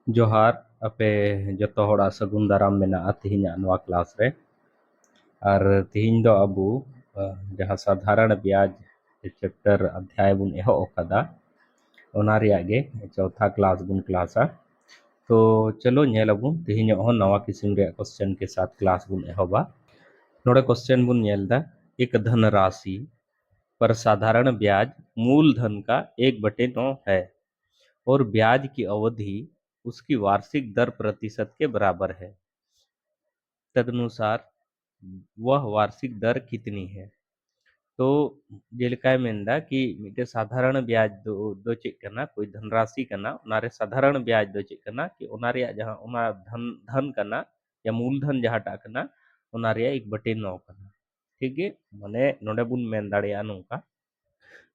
जोहार अपे जतो होड़ा सगुन दाराम मेना तिहिना नवा क्लास रे और तिहिन दो अबू जहाँ साधारण ब्याज चैप्टर अध्याय बुन एहो ओकादा ओना रिया गे चौथा क्लास बुन क्लासा। तो चलो नेल अबू तिहिन हो नवा किस्म रे क्वेश्चन के साथ क्लास बुन एहोबा। नोड़े क्वेश्चन बुन नेलदा, एक धनराशि पर साधारण ब्याज मूलधन का 1/9 है और ब्याज की अवधि उसकी वार्षिक दर प्रतिशत के बराबर है। तदनुसार वह वार्षिक दर कितनी है? तो जेलकाय मेंदा कि मिटे साधारण ब्याज दो चेक करना कोई धनराशि करना उनारे साधारण ब्याज दो चेक करना कि उनारे जहां उना धन धन करना या मूलधन जहां करना उनारे 1/9 करना। ठीक है, माने नोडे बुन मेन दाड़िया नोंका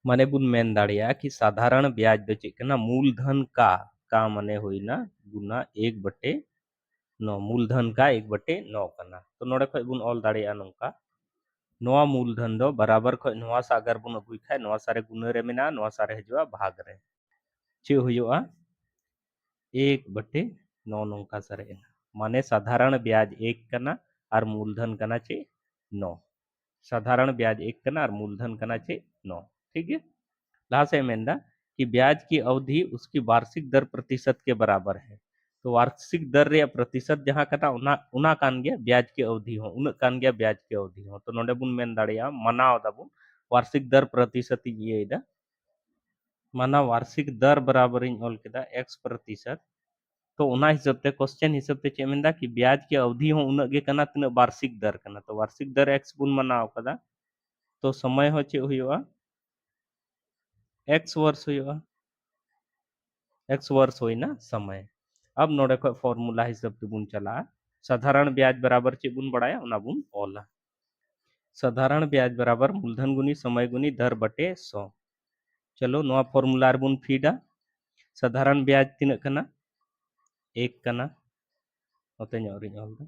माने बुन मेन दाड़िया कि साधारण ब्याज दो चेक करना मूलधन का माने होइना गुना 1/9 मूलधन का 1/9 करना। तो नोडे खय बुन ऑल दाड़िया नोंका नोआ मूलधन दो बराबर खय नोआ सा अगर बुन अगुय खाय नोआ सारे गुना रे मेना नोआ सारे हजुआ भाग रे चे हुयुआ 1/9 नोंका सारे माने साधारण ब्याज 1 कना और मूलधन कना चे 9। साधारण ब्याज 1 कना और मूलधन कना चे 9। ठीक है, लहा से मेंदा कि ब्याज की अवधि उसकी वार्षिक दर प्रतिशत के बराबर है। तो वार्षिक दर या प्रतिशत जहां कटा उना उना कान गया ब्याज की अवधि हो उन कान गया ब्याज की अवधि हो। तो नोडे बुन मेन दाड़िया मनाव दाबुन वार्षिक दर प्रतिशत ये दा माना वार्षिक दर बराबर इन ऑल केदा x%। तो उना हिसाब ते क्वेश्चन हिसाब ते चे मेंदा कि ब्याज की अवधि हो उन गे कना तिना वार्षिक दर कना। तो वार्षिक दर x बुन मनाव कदा तो समय हो चे हुयुआ x वर्ष हुयुआ x वर्ष होइना समय। अब नोडे खय फॉर्मूला हिसाब ते बुन चला साधारण ब्याज बराबर चे बुन बड़ाया उना बुन ओला साधारण ब्याज बराबर मूलधन गुनी समय गुनी दर बटे 100। चलो नोआ फॉर्मूला रे बुन फीडा साधारण ब्याज तिना कना 1 कना ओते ᱧᱚᱜ ᱨᱤᱧ ᱚᱞ दा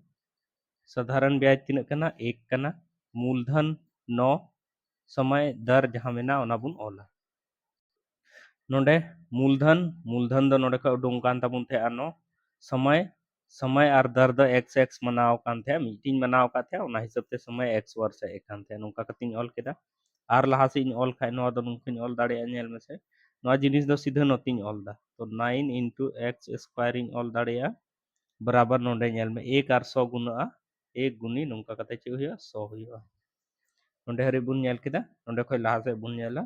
साधारण ब्याज तिना कना 1 कना मूलधन 9 समय दर जहां मेना ओना बुन ओला नोडे मूलधन मूलधन दो नोडे खय उडुंग कान ताबुन थे 9 समय समय और दर दो x x मनाव कान थे मीटिंग मनाव का थे उना हिसाब ते समय x वर्ष ए कान थे नोंका कतिन ऑल केदा आर लहा से इन ऑल खाय नोआ दो नोंकिन ऑल दाड़े नेल में से नोआ जिनिस दो सीधा नोतिन ऑल दा तो 9 * x² इन ऑल दाड़े बराबर नोडे नेल में 1 और 100 गुना 1 गुनी नोंका कते चे हुआ 100 हुआ नोडे हरि बुन नेल केदा नोडे खय लहा से बुन नेला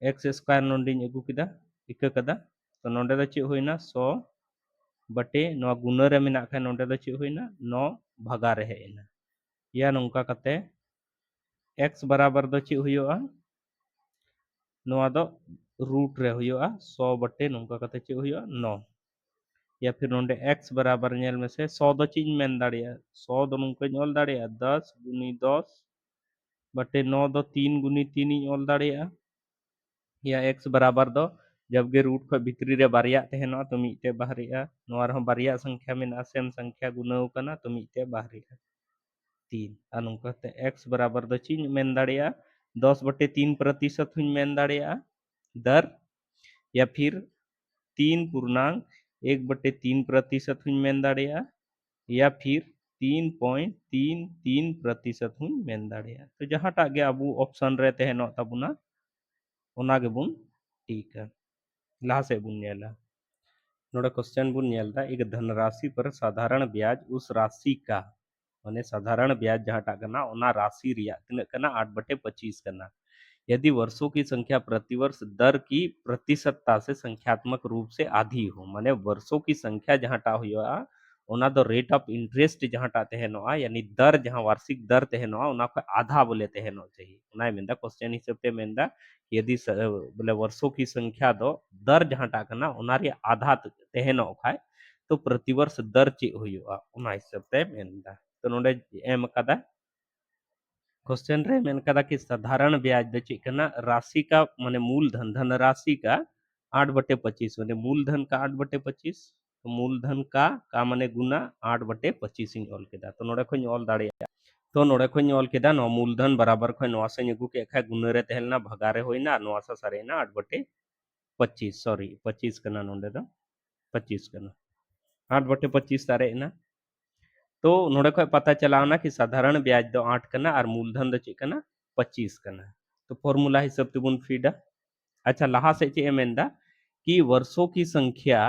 x² नोंडी अगू केदा इका कदा तो नोडे दो चे हुइना 100 बटे नोआ गुना रे मेना खाय नोडे दो चे हुइना 9 भागा रे हेना या नोंका कते x बराबर दो चे हुआ नोआ दो रूट रे हुआ 100 बटे नोंका कते चे हुआ 9 या फिर नोंडे x बराबर नेल में से 100 दो चीज मेन दाड़िया 100 दो नोंका ऑल दाड़िया 10 गुनी 10 बटे 9 दो 3 गुनी 3 ऑल दाड़िया या x बराबर दो जब गे रूट खय भितरी रे बारिया तहनो तो मिटे बाहरिया नोआ रहो बारिया संख्या मेना सेम संख्या गुनाव कना तो मिटे बाहरिया 3 आ नोंका ते x बराबर दो चीज मेन दाड़िया 10/3% हुन मेन दाड़िया दर या फिर 3.1/3% हुन मेन दाड़िया या फिर 3.33% हुन मेन दाड़िया। तो जहां टा गे अबू ऑप्शन रे तहनो ताबुना ओना गे बुन ठीक है लहा से बुन नेला नोडे क्वेश्चन बुन नेलदा एक धनराशि पर साधारण ब्याज उस राशि का माने साधारण ब्याज जहां टा कना ओना राशि रिया तिना कना 8/25 कना यदि वर्षों की संख्या प्रतिवर्ष दर की प्रतिशतता से संख्यात्मक रूप से आधी हो माने वर्षों की संख्या जहां टा हुआ ओना दो रेट ऑफ इंटरेस्ट जहां टा तहनोआ यानी दर जहां वार्षिक दर तहनोआ ओना को आधा बोले तहनो चाहिए ओना मेंदा क्वेश्चन हिसाब ते मेंदा यदि बोले वर्षों की संख्या दो दर जहां टा कना ओना रे आधा तहनो खाय तो प्रतिवर्ष दर चे हुआ ओना हिसाब ते मेंदा तो नोडे एम कदा क्वेश्चन रे मेन कदा कि साधारण ब्याज दो चे कना राशि का माने मूलधन धनराशि का 8/25 माने मूलधन का 8/25 तो मूलधन का माने गुना 8/25 इन ऑल केदा तो नोडे खय ऑल दाड़िया तो नोडे खय ऑल केदा नो मूलधन बराबर खय नोआ से अगू के खाय गुना रे तहलना भगा रे होइना नोआ सा सारेना 8/25 सॉरी 25 कना नोडे दो 25 कना 8/25 तारेना तो नोडे खय पता चलावना कि साधारण ब्याज दो 8 कना और मूलधन दो चे कना 25 कना तो फॉर्मूला हिसाब तेबुन फीडा अच्छा लहा से चे मेंदा कि वर्षों की संख्या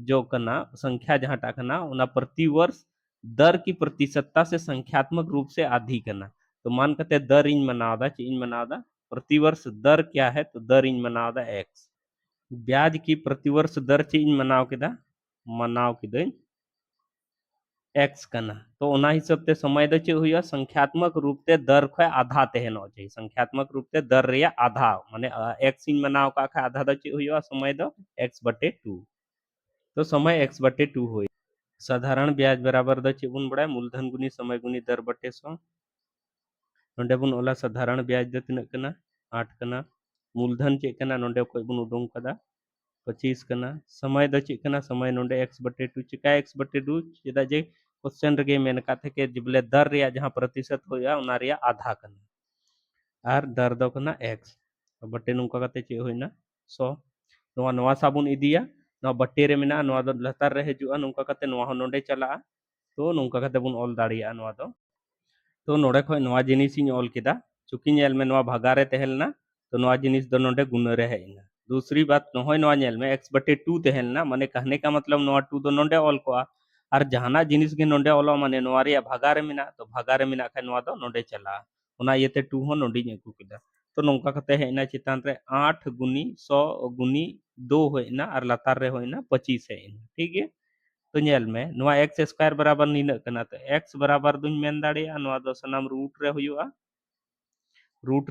जो कना संख्या जहां कना उना प्रति वर्ष दर की प्रतिशतता से संख्यात्मक रूप से आधी कना तो मान कते दर इन मनावदा चे इन मनावदा प्रति वर्ष दर क्या है तो दर इन मनावदा एक्स ब्याज की प्रतिवर्ष दर चे इन मनाव केदा मनाव किदई एक्स कना तो ओना हिसाब ते समय दो चे हुआ संख्यात्मक रूप ते दर खय आधा तहनो चाहिए संख्यात्मक रूप ते दर रिया आधा माने एक्स इन मनाव का खा आधा दो चे हुआ समय दो x/2 तो समय x/2 हुई साधारण ब्याज बराबर दो चे बुन बड़ा मूलधन गुनी समय गुनी दर बटे 100 नोंडे बुन ओला साधारण ब्याज दो तिना कना 8 कना मूलधन चे कना नोंडे खय बुन उडुंग कदा 25 कना समय दो चे कना समय नोंडे x/2 चिका x/2 चेदा जे क्वेश्चन रगे मेन काथे के जिबले दर रिया जहां प्रतिशत होया उना रिया आधा कना आर दर दो कना x बटे नुका कते चे होइना 100 नोवा नोवा साबुन इदिया नोवा बटे रे मेना नोवा दो लतार रे हजुआ नुका कते नोवा हो नोंडे चला तो नुका कते बुन ऑल दाड़िया नोवा दो तो नोडे खय नोवा जिनिस इन ऑल केदा चुकी नेल में नोवा भागा रे तहेलना तो नोवा जिनिस दो नोंडे गुना रे हेना दूसरी बात नोहय नोवा नेल में x/2 तहेलना माने कहने का मतलब नोवा 2 दो नोंडे ऑल कोआ और जहाना जिनिस गे नोंडे ऑलो माने नोवा रिया भागा रे मेना तो भागा रे मेना खय नोवा दो नोंडे चला ओना इयते 2 हो नोंडी अगु केदा तो नोंका कते हेना चितान रे 8 गुनी 100 गुनी 2 होइना और लतार रे होइना 25 हेना ठीक है तो नेल में नोवा x स्क्वायर बराबर निना कना तो x बराबर दुन मेन दाड़िया नोवा दो सनाम रूट रे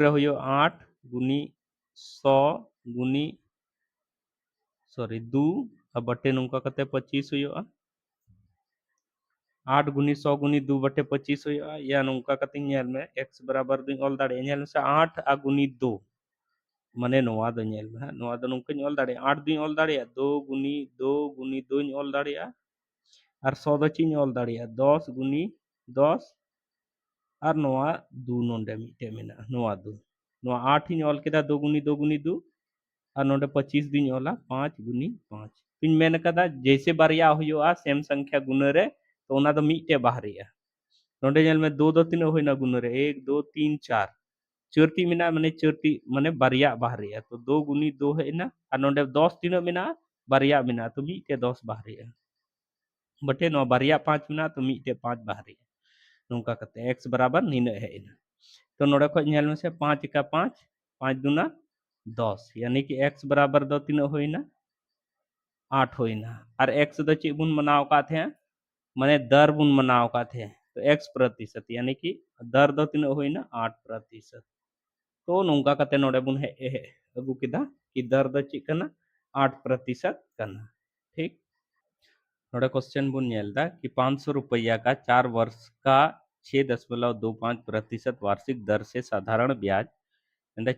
हुयो 8 गुनी 100 गुनी सॉरी 2 अब बटे नुका कते 25 हुयो 8 गुनी 100 गुनी 2 बटे 25 हुयो या नुका कते नेल में x बराबर दुन ऑल दाड़े नेल से 8 आ गुनी 2 माने नोवा दो नेल में नोवा दो नुका ऑल दाड़े 8 दुन ऑल दाड़े 2 गुनी 2 ऑल दाड़े और 100 दो चिन ऑल दाड़े 10 गुनी 10 और नोवा 2 नोंडे मिटे मेना नोवा 2 नोवा 8 इन ऑल केदा 2 गुनी 2 और नोंडे 25 दिन ऑला 5 गुनी 5 पिन मेन कदा जैसे बारिया हुआ सेम संख्या गुना रे तो ओना दो मिटे बाहरिया नोंडे नेल में 2 दो तीन होइना गुना रे 1 2 3 4 चरती मेना माने चरती माने बारिया बाहरिया तो 2 गुनी 2 हेना और नोंडे 10 तीन मेना बारिया मेना तो मिटे 10 बाहरिया बटे नो बारिया 5 मेना तो मिटे 5 बाहरिया नोंका कते x बराबर निना हेना तो नोडे खय नेल में से 5 का 5 5 दूना 10 यानी कि x बराबर दो तीन होइना 8 होइना और x दो चे बुन मनाव का थे माने दर बुन मनाव का थे तो x प्रतिशत यानी कि दर दो तीन होइना 8% तो नोंका कते नोडे बुन हे अगु किदा कि दर दो चे कना 8% कना ठीक नोडे क्वेश्चन बुन नेलदा कि 500 रुपया का 4 वर्ष का 6.25% वार्षिक दर से साधारण ब्याज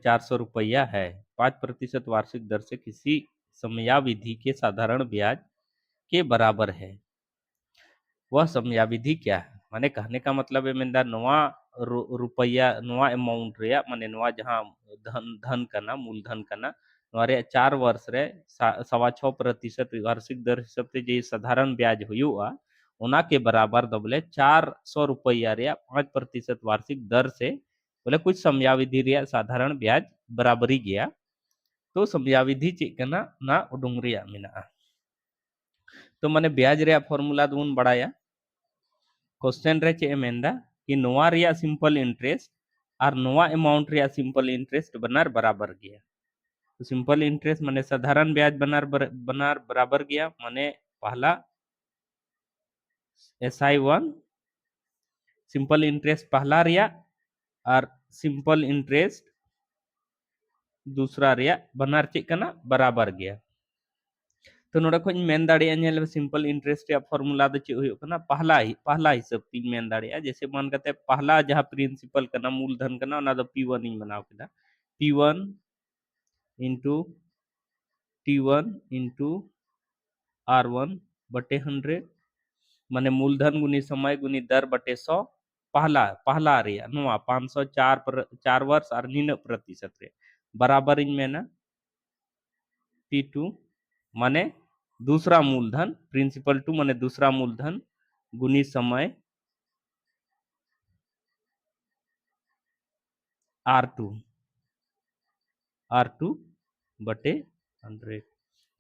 400 रुपया है 5% वार्षिक दर से किसी समयाविधि के साधारण ब्याज के बराबर है वह समयाविधि क्या है माने कहने का मतलब है मेंदा नवा रुपया नवा अमाउंट रे माने नवा जहां धन करना मूलधन करना नवारे 4 वर्ष रे 6.25% वार्षिक दर हिसाब से जे साधारण ब्याज हुआ ओना के बराबर दबले 400 रुपया रे 5% वार्षिक दर से बोले कुछ समयाविधि रे साधारण ब्याज बराबरी गया तो समयाविधि चेक करना ना उडुंग रे मेना तो माने ब्याज रे फॉर्मूला दोन बड़ाया क्वेश्चन रे चे मेंदा कि नोवा रिया सिंपल इंटरेस्ट और नोवा अमाउंट रिया सिंपल इंटरेस्ट बनार बराबर गया तो सिंपल इंटरेस्ट माने साधारण ब्याज बनार बराबर गया माने पहला SI1 सिंपल इंटरेस्ट पहला रिया और सिंपल इंटरेस्ट दूसरा रिया बनार चे कना बराबर गया तो नोडे खन मेन दाड़िया नेल सिंपल इंटरेस्ट या फॉर्मूला दो चे हुयो कना पहला हिसाब तीन मेन दाड़िया जैसे मान करते पहला जहां प्रिंसिपल कना मूलधन कना ओना दो P1 इन बनाव केदा P1 into T1 into R1 बटे 100 माने मूलधन गुनी समय गुनी दर बटे 100 पहला रे नोआ 504 4 वर्ष और 9% रे बराबर इन में ना P2 माने दूसरा मूलधन प्रिंसिपल टू माने दूसरा मूलधन गुनी समय R2 बटे 100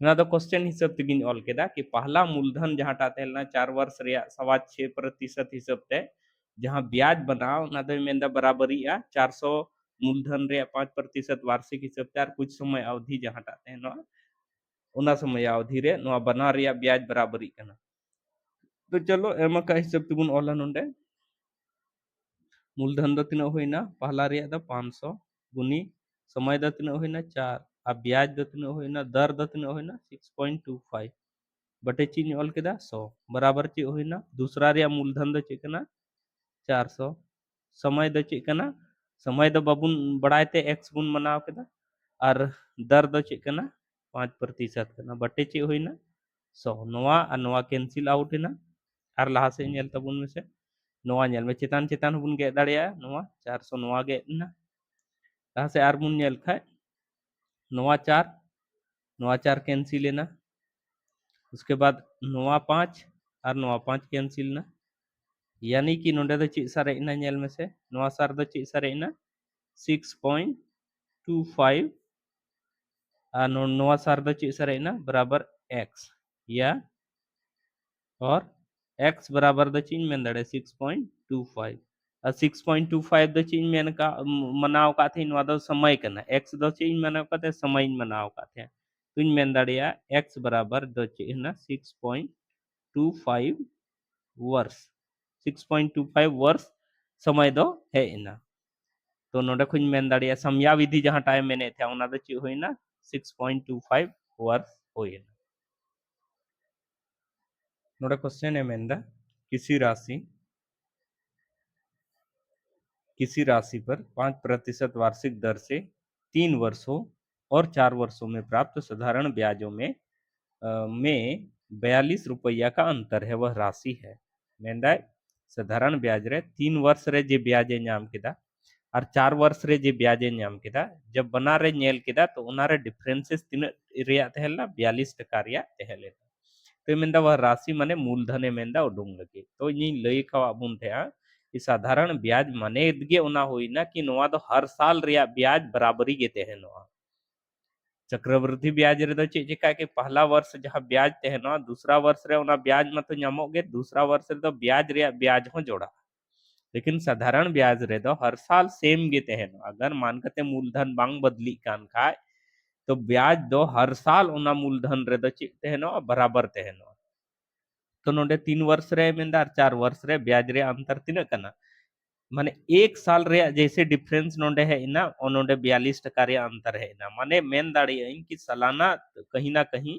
ना तो क्वेश्चन हिसाब ते गिन ऑल केदा कि पहला मूलधन जहां तेलना 4 वर्ष रे 6.6% हिसाब ते जहां ब्याज बनाओ ना तो मेंदा बराबरी 400 मूलधन रे 5% वार्षिक हिसाब ते कुछ समय अवधि जहां ते नो उना समय अवधि रे नो बना रे ब्याज बराबरी कना तो चलो एमा का हिसाब ते बुन ऑला नोंडे मूलधन दो तीन होइना पहला रे 500 गुनी समय दो तीन होइना 4 आ ब्याज दो तीन होइना दर दो तीन होइना 6.25 बटे चीज ऑल केदा 100 बराबर चे होइना दूसरा रे मूलधन दो चेकना 400 समय दो चेकना समय दो बाबुन बढ़ाते x गुण मनाव केदा और दर दो चेकना 5% कना बटे चे होइना 100 नोवा और नोवा कैंसिल आउट है ना और लहा से नेल तबुन में से नोवा नेल में चेतान चेतान बुन गे दाड़िया नोवा 400 नोवा गे ना लहा से आर बुन नेल खाय नोवा 4 कैंसिल है ना उसके बाद नोवा 5 और नोवा 5 कैंसिल ना यानी कि नोंडे दो ची सारे इना नेल में से नोवा सार दो ची सारे इना 6.25 और नोवा सार दो ची सारे इना बराबर x या और x बराबर द चीज में दड़े 6.25 और 6.25 द चीज में का मनाव का थे नवा दो समय कना x द चीज मनाव का थे समय मनाव का थे तुम में दड़िया x बराबर द चीज ना 6.25 वर्ष 6.25 वर्ष समय दो है इना तो नोडे खुन में दड़िया समयाविधि जहां टाइम मैंने थे उना द चीज होइना 6.25 वर्ष होइना नोडे क्वेश्चन है मेंदा किसी राशि पर 5% वार्षिक दर से 3 वर्षों और 4 वर्षों में प्राप्त साधारण ब्याजों में 42 रुपया का अंतर है वह राशि है मेंदा साधारण ब्याज रे 3 वर्ष रे जे ब्याजे नाम किदा और 4 वर्ष रे जे ब्याजे नाम किदा जब बना रे नेल किदा तो उना रे डिफरेंसेस तीन रिया तहला 42 टका रिया तहले तो मेंदा वह राशि माने मूलधन मेंदा उडुंग लगे तो इन लई का बुन थे कि साधारण ब्याज माने इदगे उना होइना कि नोवा दो हर साल रिया ब्याज बराबरी गेते हैं नोवा चक्रवृद्धि ब्याज रे दो चे का कि पहला वर्ष जहां ब्याज ते हैं नोवा दूसरा वर्ष रे उना ब्याज मत ᱧᱟᱢᱚᱜ दूसरा वर्ष रे दो ब्याज रिया ब्याज हो जोड़ा लेकिन साधारण ब्याज रे दो हर साल सेम गेते हैं अगर मान कते मूलधन बांग बदली कान खाए तो ब्याज दो हर साल उना मूलधन रे दो चे ते हैं बराबर ते हैं तो नोडे 3 वर्ष रे मेंदा 4 वर्ष रे ब्याज रे अंतर तीन कना माने एक साल रे जैसे डिफरेंस नोडे है इना और नोडे 42 टका रे अंतर है इना माने मेन दाड़ी कि सालाना कहीं ना कहीं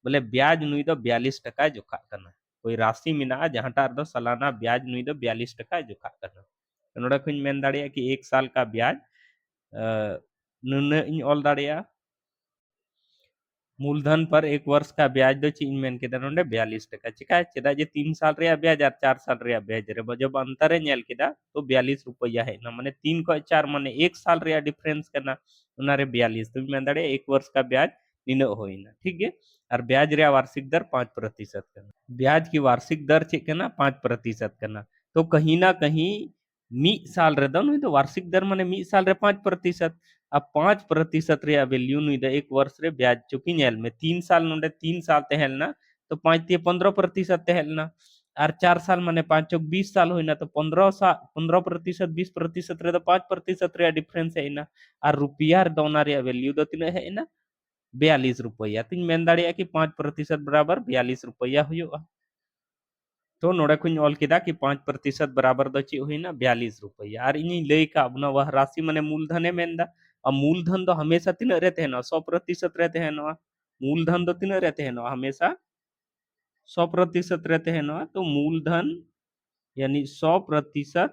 बोले ब्याज नुई दो 42 टका जोखा करना कोई राशि मिना जहां टार दो सालाना ब्याज नुई दो 42 टका जोखा करना तो नोडे कुछ मेन दाड़ी कि एक साल का ब्याज नुने इन ऑल दाड़ी मूलधन पर एक वर्ष का ब्याज दो चीज मेन के नोडे 42 टका चिका चेदा जे 3 साल रे ब्याज और 4 साल रे ब्याज रे जब अंतर नेल केदा तो 42 रुपया है ना माने 3 को 4 माने एक साल रे डिफरेंस करना उना रे 42 तो मैं दड़े एक वर्ष का ब्याज निनो होइना ठीक है और ब्याज रे वार्षिक दर 5% करना ब्याज की वार्षिक दर चे करना 5% करना तो कहीं ना कहीं मी साल रे दो तो वार्षिक दर माने मी साल रे 5% अब 5% रे वैल्यू नुई द एक वर्ष रे ब्याज चुकी नेल में 3 साल नोडे 3 साल तेहल ना तो 5 ते 15% तेहल ना और 4 साल माने 5 चौक 20 साल होइना तो 15% 20% रे तो 5% रे डिफरेंस है ना और रुपया रे दोना रे वैल्यू दो तीन है ना 42 रुपया तीन मेन दाड़िया कि 5% बराबर 42 रुपया हुआ तो नोड़े कुछ ऑल किदा कि 5% बराबर दो ची हुई ना 42 रुपया और इन लई का अब वह राशि माने मूलधन मेंदा और मूलधन तो हमेशा तीन रहते हैं ना 100% रहते हैं ना मूलधन तो तीन रहते हैं ना हमेशा 100% रहते हैं ना तो मूलधन यानी 100%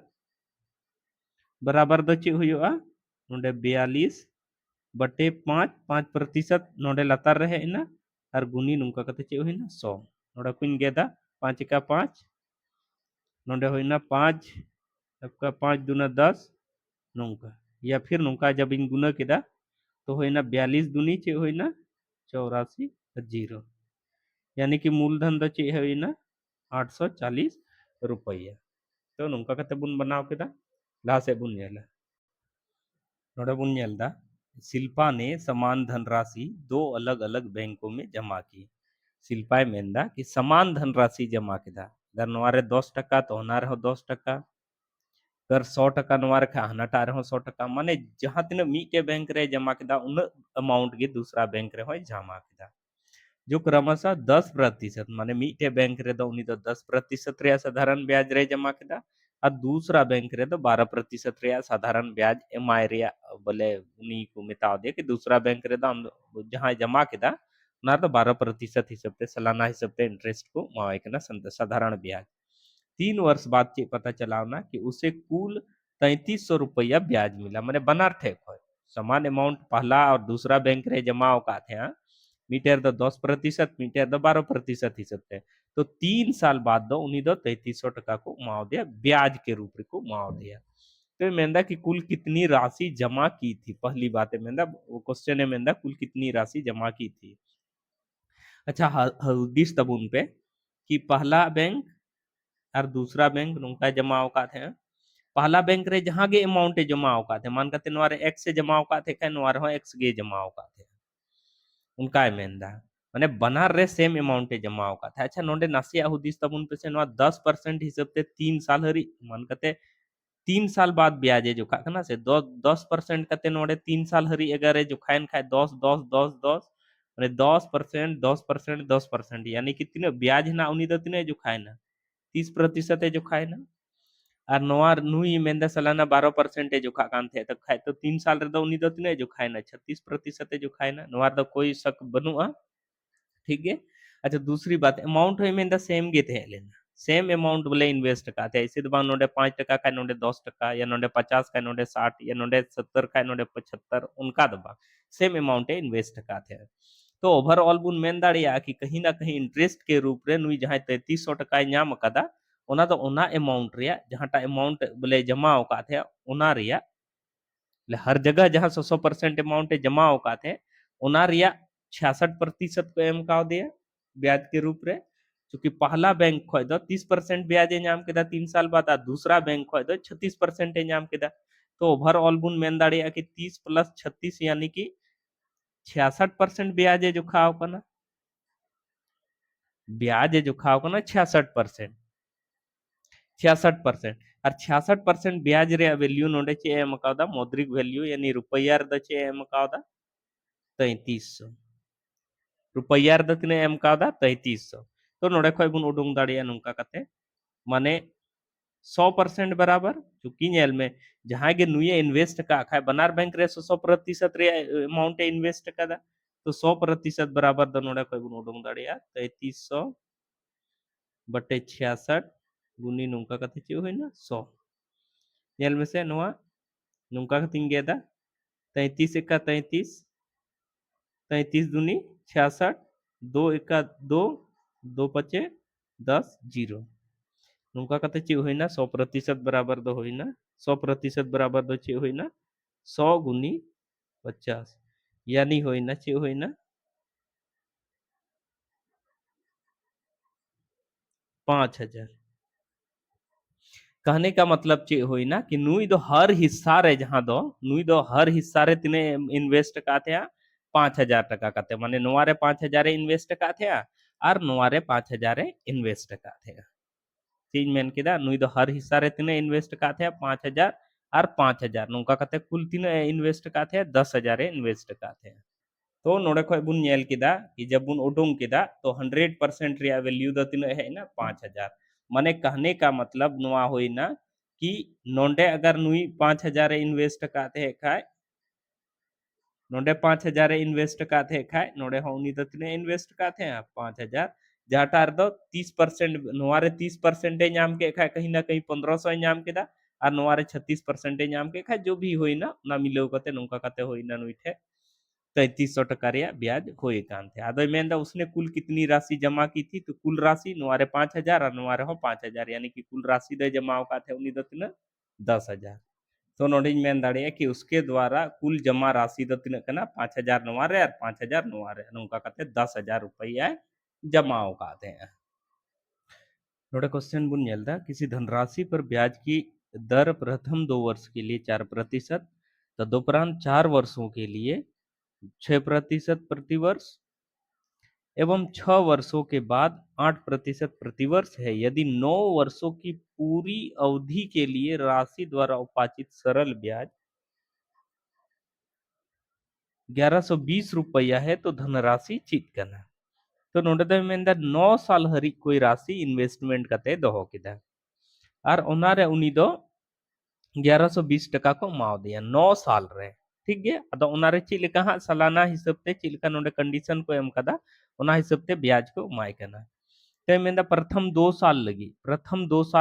बराबर दो ची हुआ नोडे 42 बटे 5% नोडे लतार रहे ना और गुनी नुका कते ची हुई ना 100 नोडे कुछ गेदा 5 का 5 नोडे हुई ना 5 आपका 5 दूना 10 नौका या फिर नौका जब इन गुना केदा तो होइना 42 दूनी चे होइना 84 जीरो यानी कि मूलधन द चे होइना 840 रुपया तो नोंका कते बुन बनाव केदा लहा से बुन नेला नोडे बुन नेलदा शिल्पा ने समान धनराशि दो अलग अलग बैंकों में जमा की शिल्पाय मेंदा कि समान धनराशि जमा केदा अगर नोवारे 10 टका तो होना रहो 10 टका अगर 100 टका नोवारे खा हनाटा रहो 100 टका माने जहां तिना मीटे बैंक रे जमा केदा उन अमाउंट गे दूसरा बैंक रे होय जमा केदा जो क्रमशः 10% माने मीटे बैंक रे दो उनी दो 10% रे साधारण ब्याज रे जमा केदा और दूसरा बैंक रे दो 12% रे साधारण ब्याज एमआई रे बोले उनी को मेताव दे कि दूसरा बैंक रे दो जहां जमा केदा ना तो 12% हिसाब से सालाना हिसाब से इंटरेस्ट को मावे के ना साधारण ब्याज 3 वर्ष बाद चे पता चला ना कि उसे कुल 3300 रुपया ब्याज मिला मैंने बनार ठेक हो समान अमाउंट पहला और दूसरा बैंक रे जमा का थे मीटर दो 10% मीटर दो 12% हिसाब से तो 3 साल बाद दो उन्हीं दो 3300 टका को माव दिया ब्याज के रूप को माव दिया तो मेंदा कि कुल कितनी राशि जमा की थी पहली बात है मेंदा वो क्वेश्चन है मेंदा कुल कितनी राशि जमा की थी अच्छा हदीस तब उन पे कि पहला बैंक और दूसरा बैंक नुका जमा औकात है पहला बैंक रे जहां गे अमाउंट जमा औकात है मान करते नवारे एक्स से जमा औकात है कह नवारे हो एक्स गे जमा औकात है उनका मेंदा माने बनार रे सेम अमाउंट जमा औकात है अच्छा नोंडे नासिया हुदिस तबुन पे से नवा 10% हिसाब से 3 साल हरी मान करते 3 साल बाद ब्याजे जो खाना से 10% कते नोड़े 3 साल हरी अगर जो खाइन खाए 10 10 10 10 माने 10% 10% 10% यानी कि तीन ब्याज ना उनी दो तीन जो खाए ना 30% जो खाए ना और नोआ नुई मेंदा सालाना 12% जो खा कान थे तो खाए तो 3 साल रे दो उनी दो तीन जो खाए ना 36% जो खाए ना नोआ दो कोई शक बनुआ ठीक है अच्छा दूसरी बात अमाउंट है मेंदा सेम गे थे लेना सेम अमाउंट बोले इन्वेस्ट का थे ऐसे तो नोडे 5 टका का नोडे 10 टका या नोडे 50 का नोडे 60 या नोडे 70 का नोडे 75 उनका दबा सेम अमाउंट है इन्वेस्ट का थे तो ओवरऑल बुन मेन दाड़िया कि कहीं ना कहीं इंटरेस्ट के रूप रे नुई जहां 3300 टका नाम कदा ओना तो ओना अमाउंट रिया जहांटा अमाउंट बोले जमा औका थे ओना रिया हर जगह जहां 100% अमाउंट जमा औका थे ओना रिया 66% को एम का दिया ब्याज के रूप रे क्योंकि पहला बैंक खोय दो 30% ब्याज नाम के 3 साल बाद दूसरा बैंक खोय दो 36% नाम के तो ओवरऑल बुन मेन दाड़िया कि 30 प्लस 36 यानी कि 66% ब्याज जो खाओ कना ब्याज जो खाओ कना 66% 66% और 66% ब्याज रे वैल्यू नोडे चे एम कादा मौद्रिक वैल्यू यानी रुपया द चे एम कादा 3300 रुपया द तिने एम कादा 3300 तो नोडे खय बुन उडुंग दाड़िया नुका कते माने 100% बराबर चूंकि नेल में जहां गे नुये इन्वेस्ट का खाए बनार बैंक रे 100% रे अमाउंट इन्वेस्ट कदा तो 100% बराबर द नोडे खय बुन उडुंग दाड़िया 3300 बटे 66 गुनी नुका कते चे होइना 100 नेल में से नोआ नुका कतिंग गेदा 33 एका 33 33 दूनी 66 दो एका दो दो पचे 10 जीरो नुका कते चे होइना 100% बराबर दो होइना 100% बराबर दो चे होइना 100 गुनी 50 यानी होइना चे होइना 5000 कहने का मतलब चे होइना कि नुई दो हर हिस्सा रे जहां दो नुई दो हर हिस्सा रे तिने इन्वेस्ट का थे 5000 टका का थे माने नोआरे 5000 इन्वेस्ट का थे और नोआरे 5000 इन्वेस्ट का थे चीज मेन किदा नुई दो हर हिस्सा रे तिने इन्वेस्ट का थे 5000 और 5000 नुका कते कुल तिने इन्वेस्ट का थे 10000 इन्वेस्ट का थे तो नोड़े खय बुन नेल किदा कि जब बुन उडुंग किदा तो 100% रिया वैल्यू दो तिने है ना 5000 माने कहने का मतलब नुआ होई ना कि नोंडे अगर नुई 5000 इन्वेस्ट का थे खाए नोंडे 5000 इन्वेस्ट का थे खाए नोड़े होनी तो तिने इन्वेस्ट का थे 5000 जाटार दो 30% नोआरे 30% नाम के खाए कहीं ना कहीं 1500 नाम के दा और नोआरे 36% नाम के खाए जो भी होई ना ना मिलो कते नुका कते होई ना नुइठे 3300 टका रिया ब्याज होए कान थे आदो मेंदा उसने कुल कितनी राशि जमा की थी तो कुल राशि नोआरे 5000 और नोआरे हो 5000 यानी कि कुल राशि दे जमा का थे उनी दतिन 10000 तो नोडिंग मेन दाड़िया कि उसके द्वारा कुल जमा राशि दतिन कना 5000 नोआरे और 5000 नोआरे नुका कते 10000 रुपया जमाव काते हैं। नोड़े क्वेश्चन बुन नेलदा किसी धनराशि पर ब्याज की दर प्रथम 2 वर्ष के लिए 4%, तदुपरांत 4 वर्षों के लिए 6% प्रतिवर्ष एवं 6 वर्षों के बाद 8% प्रतिवर्ष है। यदि 9 वर्षों की पूरी अवधि के लिए राशि द्वारा उपार्जित सरल ब्याज 1120 रुपया है तो धनराशि चीत करना। तो नोडे मेंदा 9 साल हरी कोई राशि इन्वेस्टमेंट कते दोहो किदा और ओनारे उनी दो 1120 टका को माव दिया 9 साल रे। ठीक है, अदो ओनारे ची लेका हाँ सालाना हिसाब ते ची लेका नोडे कंडीशन को एम कदा ओना हिसाब ते ब्याज को माय करना। ते मेंदा प्रथम 2 साल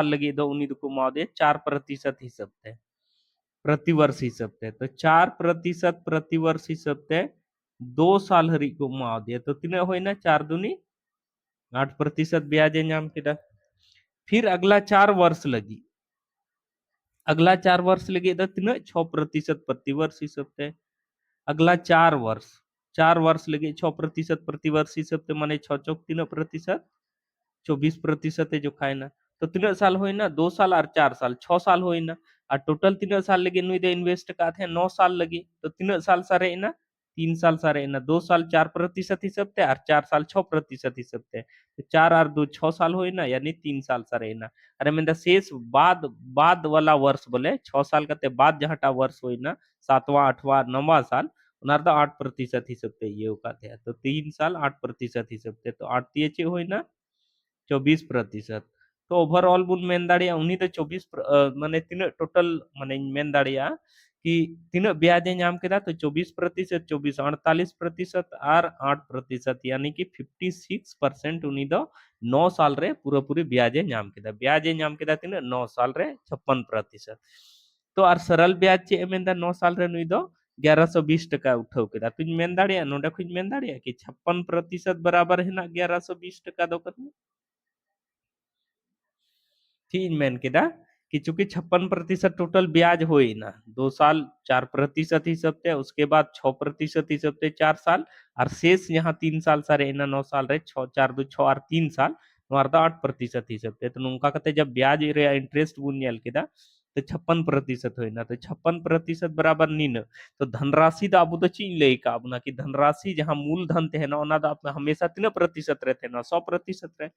लगी दो उनी को माव दे 4% हिसाब ते प्रतिवर्ष हिसाब ते। तो 4% प्रतिवर्ष हिसाब ते 2 साल हरी को माव दिया तो तिने होई ना 4 दूनी 8% ब्याज नाम किदा। फिर अगला 4 वर्ष लगी, अगला 4 वर्ष लगी तो तिने 6% प्रतिवर्ष हिसाब ते। अगला 4 वर्ष लगे 6% प्रतिवर्ष हिसाब ते माने 6 चौक 3%, 24% है जो खाए ना। तो 3 साल होई ना 2 साल और 4 साल 6 साल होई ना और टोटल 3 साल लगे नुई दे इन्वेस्ट का थे 9 साल लगे तो 3 साल सारे ना 3 साल सारे ना 2 साल 4% हिसाब ते और 4 साल 6% हिसाब ते। तो 4 और 2 6 साल होई ना यानी 3 साल सारे ना। अरे मैं शेष बाद बाद वाला वर्ष बोले 6 साल कते बाद जहां वर्ष होई ना 7वां 8वां 9वां साल उनार तो 8% हिसाब ते ये का थे तो 3 साल 8% हिसाब ते तो 8 दिए चे होई ना 24%। तो ओवरऑल बुन मेन दाड़िया उन्हीं तो 24 माने तीन टोटल माने मेन दाड़िया कि तीन ब्याजे नाम केदा तो 24%, 24 48% और 8% यानी कि 56% उन्हीं दो 9 साल रे पूरा पूरी ब्याजे नाम केदा तीन 9 साल रे 56%। तो और सरल ब्याज चे मेंदा 9 साल रे नुई दो 1120 टका उठाव केदा तुझ मेन दाड़िया नोडे खुज मेन दाड़िया कि 56% बराबर है ना 1120 टका दो करने। ठीक मेन केदा कि चूंकि 56% टोटल ब्याज हो ना 2 साल 4% हिसाब से उसके बाद 6% हिसाब से 4 साल और शेष यहाँ 3 साल सारे ना 9 साल रहे 6 4 2 6 और 3 साल नवारदा 8% हिसाब से तो उनका कहते जब ब्याज रे इंटरेस्ट बुन नेल केदा तो 56% हो ना तो 56% बराबर नीन तो धनराशि दा अब तो चीज ले का अब ना कि धनराशि जहाँ मूलधन थे ना ओना दा अपना हमेशा 3% रहते ना 100% रहे।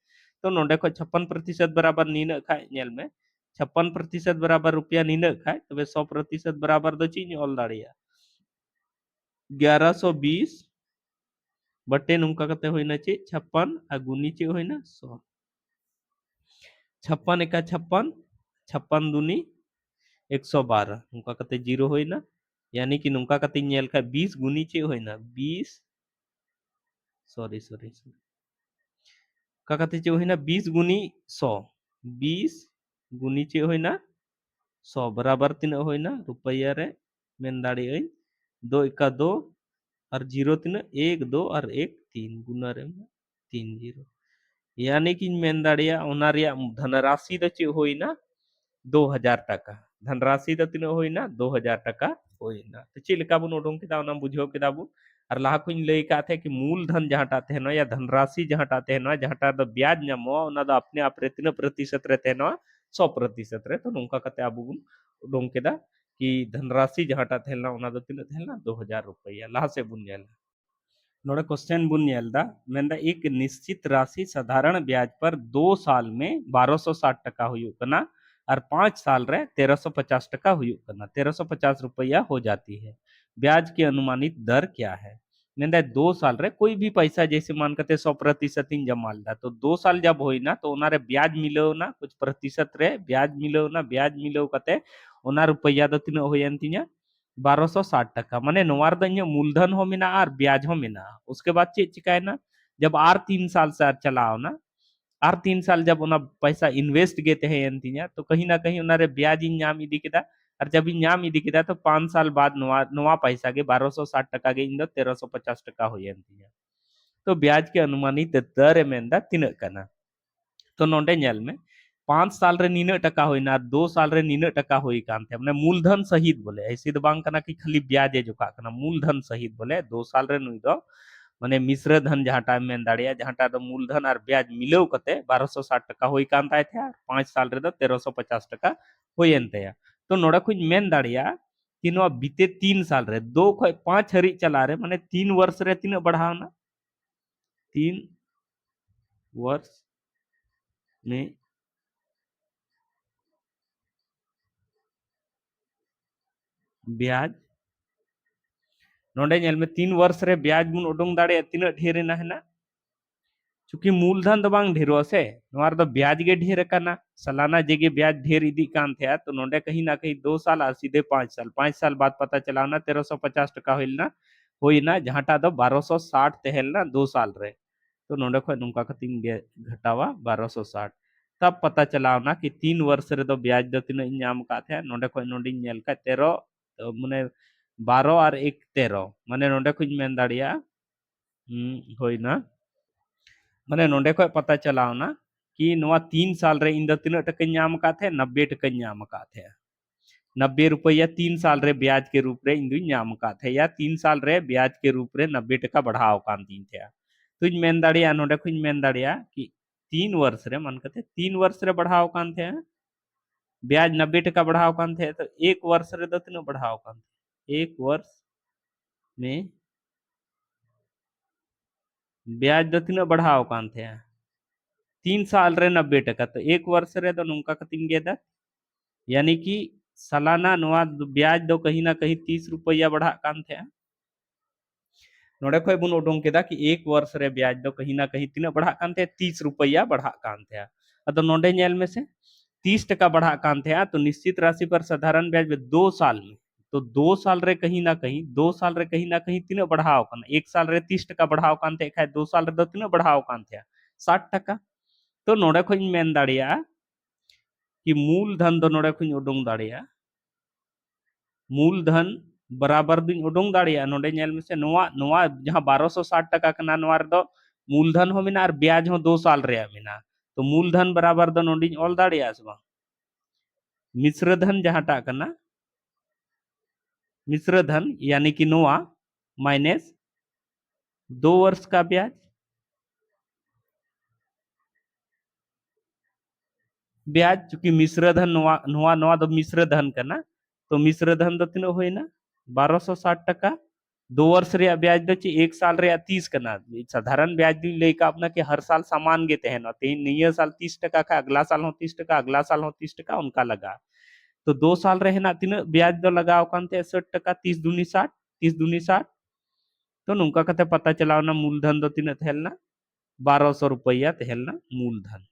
तो नोडे को 56% बराबर नीन खाए नेल में 56% बराबर रुपया नीन खाए तबे 100% बराबर दो चीज ऑल दाड़िया 1120 बटे नुका कते होइना चे 56 आ गुनी चे होइना 100 56 एका 56 56 दूनी 112 नुका कते जीरो होइना यानी कि नुका कते नेल का 20 गुनी चे होइना 20 सॉरी सॉरी का कते चे होइना 20 गुनी 100 20 गुनी चे होइना 100 बराबर तीन होइना रुपया रे मेन दाड़ी आई 2 एका 2 और जीरो तीन 1 2 और 1 3 गुना रे 3 जीरो यानी कि मेन दाड़िया ओना रिया धनराशि द चे होइना 2000 टका धनराशि द तीन होइना 2000 टका होइना तो चे लेका बुन ओडोंग केदा ओना बुझो केदा बुन और लाहा कुछ लई का थे कि मूलधन जहां टाते हैं ना या धनराशि जहां टाते हैं ना जहां टा द ब्याज नमो ओना द अपने आप रे 3% रहते हैं ना 100% रे तो नोंका कते आबू बुन ओडोंग केदा कि धनराशि जहां टाते हैं ना ओना द तीन थे ना 2000 रुपया लाहा से बुन जाला नोड़े क्वेश्चन बुन नेलदा मेंदा एक निश्चित राशि साधारण ब्याज पर 2 साल में 1260 टका हुई कना और 5 साल रे 1350 टका हुई कना 1350 रुपया हो जाती है। ब्याज की अनुमानित दर क्या है? मेंदा 2 साल रे कोई भी पैसा जैसे मान करते 100% इन जमा दा तो 2 साल जब होई ना तो ओना रे ब्याज मिलो ना कुछ प्रतिशत रे ब्याज मिलो कते ओना रुपया दो तीन होयन तिया 1260 टका माने नोवार द मूलधन हो मिना और ब्याज हो मिना उसके बाद चे चिकाय ना जब आर 3 साल से चलाओ ना आर 3 साल जब उना पैसा इन्वेस्ट गेते हैं एंतिया तो कहीं ना कहीं उनारे ब्याज इन नाम इदी केदा और जब इन नाम इदी केदा तो 5 साल बाद नोवा नोवा पैसा के 1260 टका के इन 1350 टका हो एंतिया तो ब्याज के अनुमानित दर मेंदा तीन कना तो नोंडे नेल में 5 साल रे नीन टका होइना 2 साल रे नीन टका होई कान थे माने मूलधन सहित बोले ऐसे तो बांग कना कि खाली ब्याज जो का कना मूलधन सहित बोले 2 साल रे नुई दो माने मिश्र धन जहाटा मेन दाड़िया जहाटा दो मूलधन और ब्याज मिलेव कते 1260 टका होई कान ताय थे 5 साल रे दो 1350 टका होयन तया तो नोडा कुछ मेन दाड़िया कि नो बीते 3 साल रे 2 खय 5 हरी चला रे माने 3 वर्ष रे तीन बढ़ावना 3 वर्ष में ब्याज नोडे नेल में 3 वर्ष रे ब्याज बुन उडुंग दाड़े तीन ढेर ना है ना चूंकि मूलधन तो बांग ढेरो से नोर दो ब्याज गे ढेर कना सालाना जेगे ब्याज ढेर इदी कान थे तो नोडे कहीं ना कहीं 2 साल और सीधे 5 साल बाद पता चला ना 1350 टका होई ना जहाटा दो 1260 तेहल ना 2 साल रे तो नोडे खय नुका कतिंग घटावा 1260 तब पता चला ना कि 3 वर्ष रे दो ब्याज दो तीन नाम का थे नोडे खय नोडी नेल का 13 तो माने 12 और 1 13 माने नोडे कुछ मेन दाड़िया होई ना माने नोडे खय पता चलाव ना कि नोआ 3 साल रे इन तीन टका नाम का थे 90 टका नाम का थे 90 रुपया 3 साल रे ब्याज के रूप रे इंदु नाम का थे या 3 साल रे ब्याज के रूप रे 90 टका बढ़ाव कान तीन थे तुझ मेन दाड़िया नोडे खुज मेन दाड़िया कि 3 वर्ष रे मन कते 3 वर्ष रे बढ़ाव कान थे ब्याज 90 टका बढ़ाव कान थे तो 1 वर्ष रे दो तीन बढ़ाव कान थे 1 वर्ष में ब्याज दो तीन बढ़ाव कान थे 3 साल रे 90 टका तो 1 वर्ष रे दो नुका कतिंग गेदा यानी कि सालाना नोआ ब्याज दो कहीं ना कहीं 30 रुपया बढ़ा कान थे नोडे खय बुन उडुंग केदा कि 1 वर्ष रे ब्याज दो कहीं ना कहीं तीना बढ़ा कान थे 30 रुपया बढ़ा कान थे अदो नोडे नेल में से 30 टका बढ़ा कान थे तो निश्चित राशि पर साधारण ब्याज में 2 साल में तो 2 साल रे कहीं ना कहीं 2 साल रे कहीं ना कहीं तीना बढ़ाव कान 1 साल रे 30 टका बढ़ाव कान थे खाय 2 साल रे दो तीना बढ़ाव कान थे 60 टका तो नोडे खय मेन दाड़िया कि मूलधन दो नोडे खय उडुंग दाड़िया मूलधन बराबर दिन उडुंग दाड़िया नोडे नेल में से नोआ नोआ जहां 1260 टका कना नोआ रे दो मूलधन हो मिना और ब्याज हो 2 साल रे मिना तो मूलधन बराबर दो नोडी ऑल दाड़िया से बा मिश्र धन जहाटा कना मिश्र धन यानी कि नोआ माइनस 2 वर्ष का ब्याज ब्याज चूंकि मिश्र धन नोआ नोआ नोआ दो मिश्र धन कना तो मिश्र धन दो तीन होइना 1260 टका 2 वर्ष रे ब्याज दो ची 1 साल रे 30 कना साधारण ब्याज दी लेका अपना के हर साल समान गे तहन ते निय साल 30 टका का अगला साल हो 30 टका अगला साल हो 30 टका उनका लगा तो 2 साल रहे ना तीन ब्याज दो लगाव कानते 61 टका 30 दूनी 60 30 दूनी 60 तो नुका कते पता चलाव ना मूलधन दो तीन थेलना 1200 रुपया थेलना मूलधन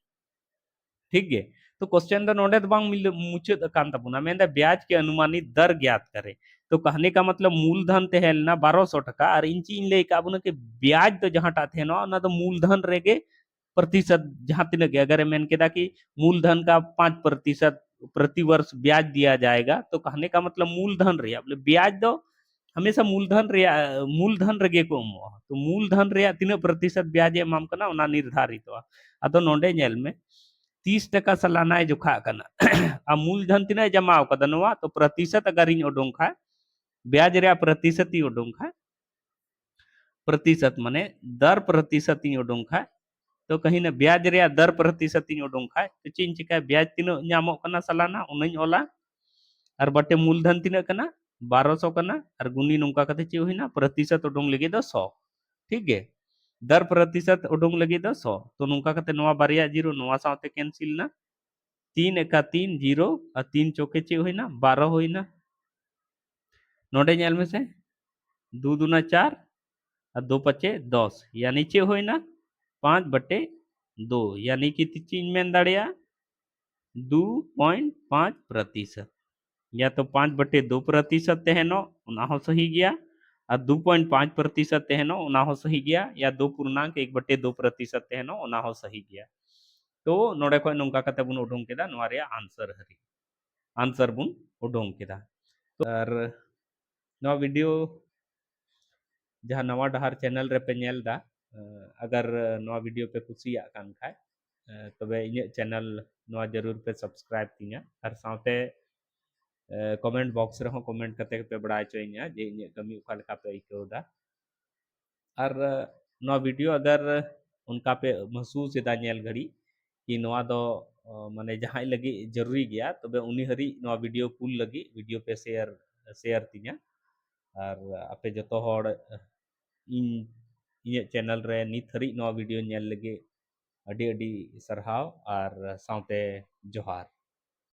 ठीक है तो क्वेश्चन तो नोडे बांग मुचाद कान तबुना मेंदा ब्याज के अनुमानित दर ज्ञात करे तो कहने का मतलब मूलधन तेहलना 1200 टका और इंची इन ले का के ब्याज तो जहां टा थे ना तो मूलधन रेगे प्रतिशत जहां तीन अगर मेन केदा कि मूलधन का 5% प्रति वर्ष ब्याज दिया जाएगा तो कहने का मतलब मूलधन रे ब्याज दो हमेशा मूलधन रेगे को तो मूलधन रे तीन प्रतिशत ब्याज एमाम कना उना निर्धारित अदो नोडे नेल में 30 टका सालाना जोखा कना आ मूलधन तीना जमा कदनवा तो प्रतिशत अगर इन उडुंग खा ब्याज रे प्रतिशत ही उडुंग खा प्रतिशत माने दर प्रतिशत ही उडुंग खा तो कहीं ना ब्याज रे दर प्रतिशत ही उडुंग खा तो चिन चिका ब्याज तीनो नामो कना सालाना उनई ओला और बटे मूलधन तीना कना 1200 कना और गुनी नुका कते चे होइना प्रतिशत उडुंग लगे दो 100 ठीक है दर प्रतिशत उडुंग लगे दो 100 तो नुका कते नवा बारिया जीरो नवा साथे कैंसिल ना 3 एका 3 जीरो और 3 चौके चे होइना 12 होइना नोडे नेल में से 2 दूना 4 और 2 पचे 10 यानी चे होइना 5/2 यानी कि तीन में दाड़िया 2.5% या तो 5/2% तेहनो उना हो सही गया और 2.5% तेहनो उना हो सही गया या 2.1/2% तेहनो उना हो सही गया तो नोडे खय नुका कते बुन उडुंग केदा नोआ रे आंसर हरी आंसर बुन उडुंग केदा और नोआ वीडियो जहाँ नवा डहार चैनल रे पे नेल दा अगर नवा वीडियो पे कुसिया कान खाय तबे इने चैनल नवा जरूर पे सब्सक्राइब किया और साथे कमेंट बॉक्स रे कमेंट कते पे बड़ा चोइया जे इने कमी उखा लेखा पे इको दा और नवा वीडियो अगर उनका पे महसूस एदा नेल घड़ी कि नवा दो माने जहां लगी जरूरी गया तबे उनी हरी नवा वीडियो कुल लगी वीडियो पे शेयर शेयर तिना और आपे जतो हड़ इन इᱧᱟᱹᱜ चैनल रे नित हरी नवा वीडियो नेल लगे अडी अडी सरहाव और साउते जोहार।